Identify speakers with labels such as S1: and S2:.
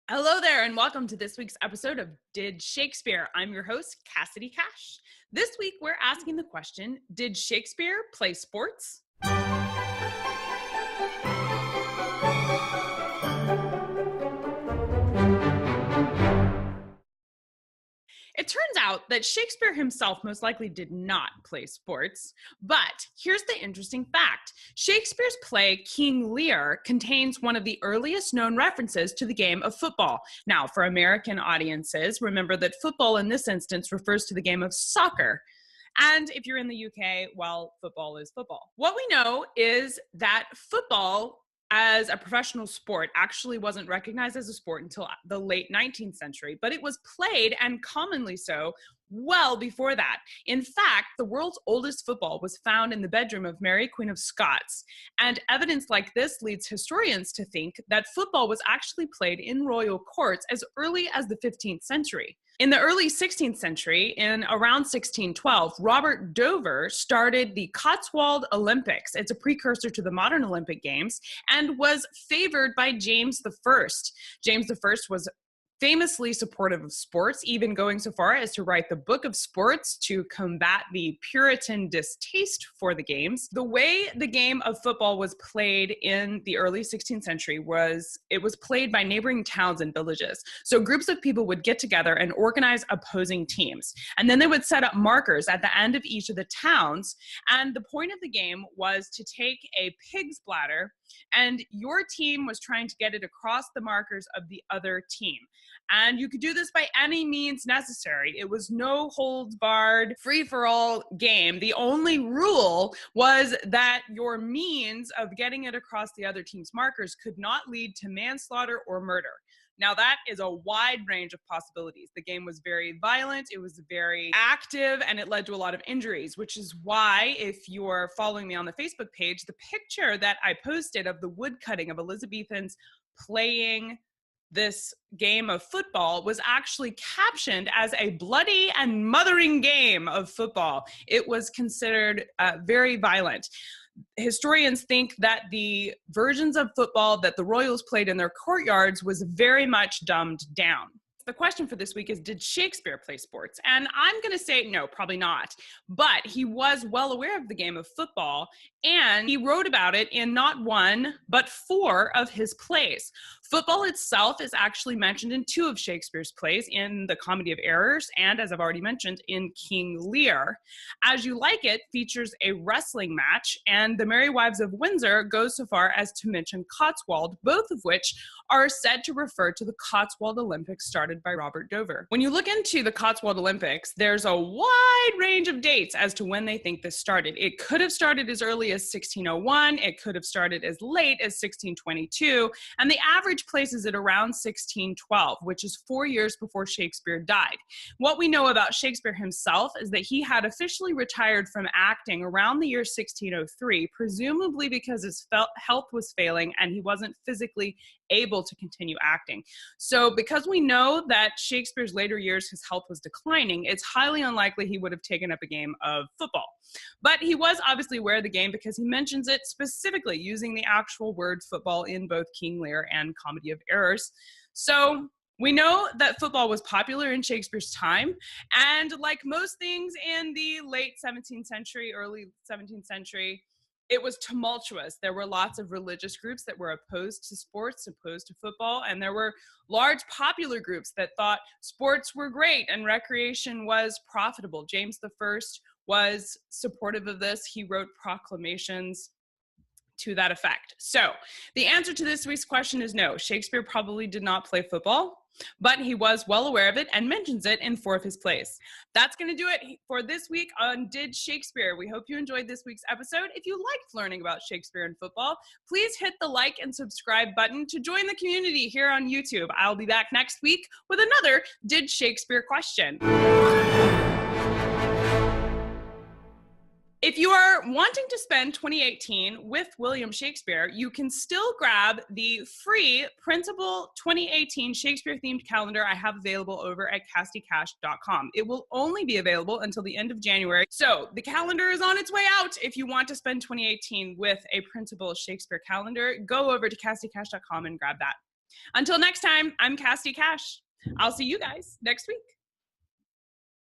S1: Hello there, and welcome to this week's episode of Did Shakespeare? I'm your host, Cassidy Cash. This week, we're asking the question, did Shakespeare play sports? It turns out that Shakespeare himself most likely did not play sports, but here's the interesting fact. Shakespeare's play King Lear contains one of the earliest known references to the game of football. Now, for American audiences, remember that football in this instance refers to the game of soccer. And if you're in the UK, well, football is football. What we know is that football as a professional sport actually wasn't recognized as a sport until the late 19th century, but it was played, and commonly so, well before that. In fact, the world's oldest football was found in the bedroom of Mary, Queen of Scots. And evidence like this leads historians to think that football was actually played in royal courts as early as the 15th century. In the early 16th century, in around 1612, Robert Dover started the Cotswolds Olympics. It's a precursor to the modern Olympic Games and was favored by James I. James I was famously supportive of sports, even going so far as to write the Book of Sports to combat the Puritan distaste for the games. The way the game of football was played in the early 16th century was it was played by neighboring towns and villages. So groups of people would get together and organize opposing teams. And then they would set up markers at the end of each of the towns. And the point of the game was to take a pig's bladder, and your team was trying to get it across the markers of the other team. And you could do this by any means necessary. It was no holds barred, free-for-all game. The only rule was that your means of getting it across the other team's markers could not lead to manslaughter or murder. Now, that is a wide range of possibilities. The game was very violent, it was very active, and it led to a lot of injuries, which is why, if you're following me on the Facebook page, the picture that I posted of the woodcutting of Elizabethans playing this game of football was actually captioned as a bloody and mothering game of football. It was considered very violent. Historians think that the versions of football that the royals played in their courtyards was very much dumbed down. The question for this week is, did Shakespeare play sports? And I'm going to say no, probably not. But he was well aware of the game of football, and he wrote about it in not one, but 4 of his plays. Football itself is actually mentioned in 2 of Shakespeare's plays, in The Comedy of Errors and, as I've already mentioned, in King Lear. As You Like It features a wrestling match, and The Merry Wives of Windsor goes so far as to mention Cotswold, both of which are said to refer to the Cotswold Olympics started by Robert Dover. When you look into the Cotswold Olympics, there's a wide range of dates as to when they think this started. It could have started as early as 1601, it could have started as late as 1622, and the average places it around 1612, which is 4 years before Shakespeare died. What we know about Shakespeare himself is that he had officially retired from acting around the year 1603, presumably because his health was failing and he wasn't physically able to continue acting. So because we know that Shakespeare's later years, his health was declining, it's highly unlikely he would have taken up a game of football. But he was obviously aware of the game because he mentions it specifically using the actual word football in both King Lear and Comedy of Errors. So we know that football was popular in Shakespeare's time, and like most things in the late 17th century, early 17th century, it was tumultuous. There were lots of religious groups that were opposed to sports, opposed to football, and there were large popular groups that thought sports were great and recreation was profitable. James I was supportive of this. He wrote proclamations to that effect. So the answer to this week's question is no. Shakespeare probably did not play football, but he was well aware of it and mentions it in 4 of his plays. That's going to do it for this week on Did Shakespeare. We hope you enjoyed this week's episode. If you liked learning about Shakespeare and football, please hit the like and subscribe button to join the community here on YouTube. I'll be back next week with another Did Shakespeare question. If you are wanting to spend 2018 with William Shakespeare, you can still grab the free printable 2018 Shakespeare-themed calendar I have available over at CassidyCash.com. It will only be available until the end of January, so the calendar is on its way out. If you want to spend 2018 with a printable Shakespeare calendar, go over to CassidyCash.com and grab that. Until next time, I'm Cassie Cash. I'll see you guys next week.